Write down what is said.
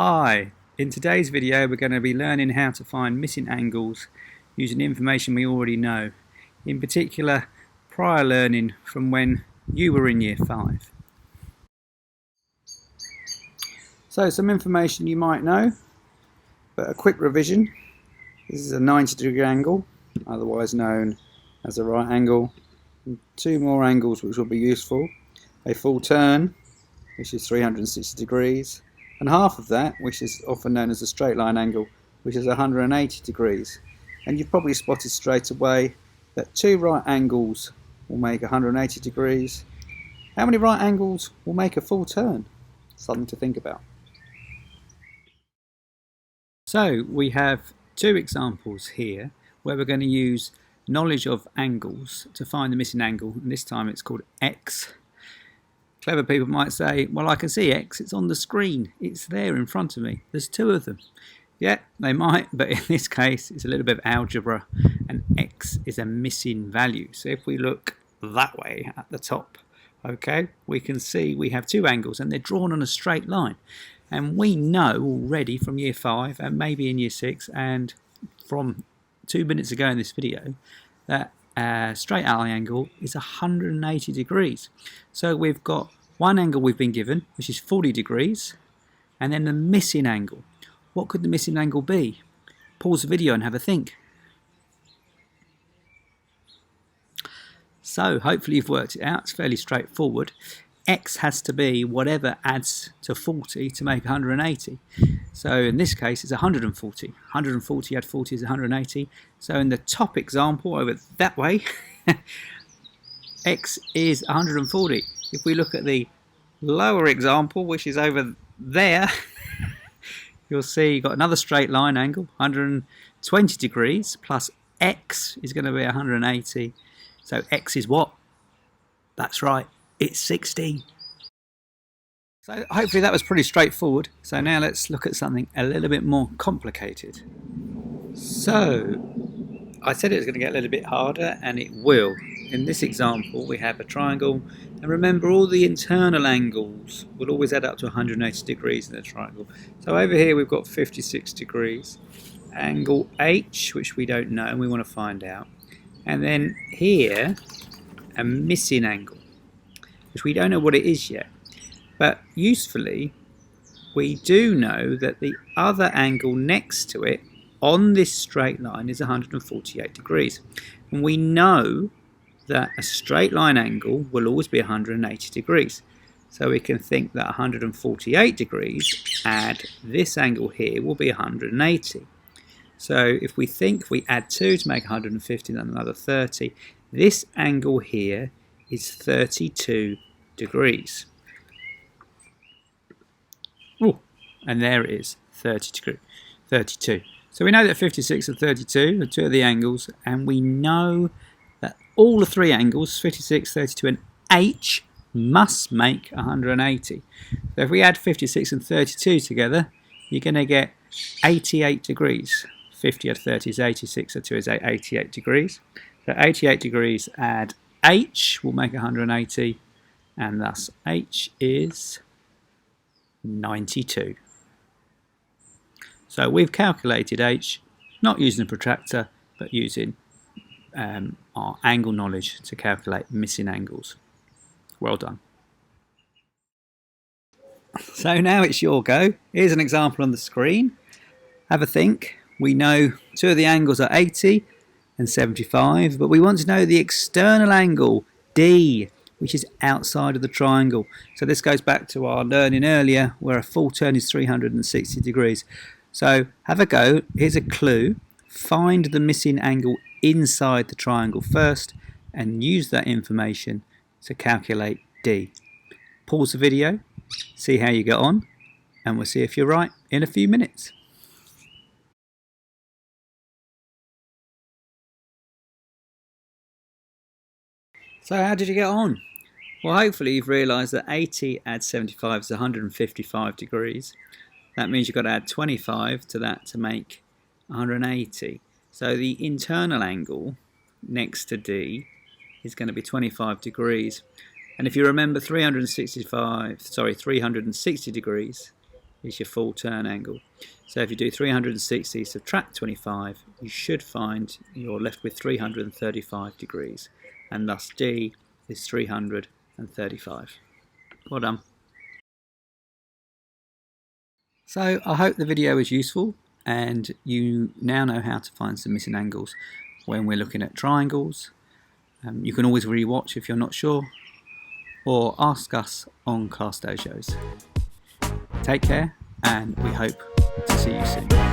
Hi, in today's video we're going to be learning how to find missing angles using information we already know, in particular prior learning from when you were in year 5. So some information you might know, but a quick revision. This is a 90-degree angle, otherwise known as a right angle. And 2 more angles which will be useful. A full turn, which is 360 degrees, and half of that, which is often known as a straight line angle, which is 180 degrees. And you've probably spotted straight away that 2 right angles will make 180 degrees. How many right angles will make a full turn? Something to think about. So we have 2 examples here where we're going to use knowledge of angles to find the missing angle, and this time it's called X. Clever people might say, well, I can see X, it's on the screen, it's there in front of me, there's 2 of them. Yeah, they might, but in this case it's a little bit of algebra, and X is a missing value. So if we look that way at the top, okay, we can see we have 2 angles and they're drawn on a straight line. And we know already from year 5 and maybe in year 6 and from 2 minutes ago in this video that straight line angle is 180 degrees. So we've got one angle we've been given, which is 40 degrees, and then the missing angle. What could the missing angle be? Pause the video and have a think. So hopefully you've worked it out. It's fairly straightforward. X has to be whatever adds to 40 to make 180. So in this case it's 140. 140 add 40 is 180. So in the top example over that way, X is 140. If we look at the lower example, which is over there, you'll see you've got another straight line angle, 120 degrees, plus X is going to be 180. So X is what? That's right. It's 60. So hopefully that was pretty straightforward. So now let's look at something a little bit more complicated. So I said it was going to get a little bit harder, and it will. In this example we have a triangle, and remember all the internal angles will always add up to 180 degrees in the triangle. So over here we've got 56 degrees. Angle H, which we don't know and we want to find out. And then here a missing angle, which we don't know what it is yet, but usefully we do know that the other angle next to it on this straight line is 148 degrees, and we know that a straight line angle will always be 180 degrees, so we can think that 148 degrees add this angle here will be 180. So if we think we add 2 to make 150 and another 30, this angle here is 32 degrees. Oh, and there it is, 32. So we know that 56 and 32 are 2 of the angles, and we know that all the 3 angles, 56, 32 and H, must make 180. So if we add 56 and 32 together, you're going to get 88 degrees. 50 add 30 is 86, so 2 is 88 degrees. So 88 degrees add H will make 180, and thus H is 92. So we've calculated H, not using a protractor, but using our angle knowledge to calculate missing angles. Well done. So now it's your go. Here's an example on the screen. Have a think. We know 2 of the angles are 80 and 75, but we want to know the external angle, D, which is outside of the triangle. So this goes back to our learning earlier, where a full turn is 360 degrees. So have a go. Here's a clue. Find the missing angle inside the triangle first and use that information to calculate D. Pause the video, see how you get on, and we'll see if you're right in a few minutes. So how did you get on? Well, hopefully you've realised that 80 add 75 is 155 degrees. That means you've got to add 25 to that to make 180. So the internal angle next to D is going to be 25 degrees. And if you remember 360 degrees is your full turn angle. So if you do 360 subtract 25, you should find you're left with 335 degrees, and thus D is 335. Well done. So I hope the video was useful and you now know how to find some missing angles when we're looking at triangles. You can always re-watch if you're not sure, or ask us on Cast Dojos. Take care, and we hope to see you soon.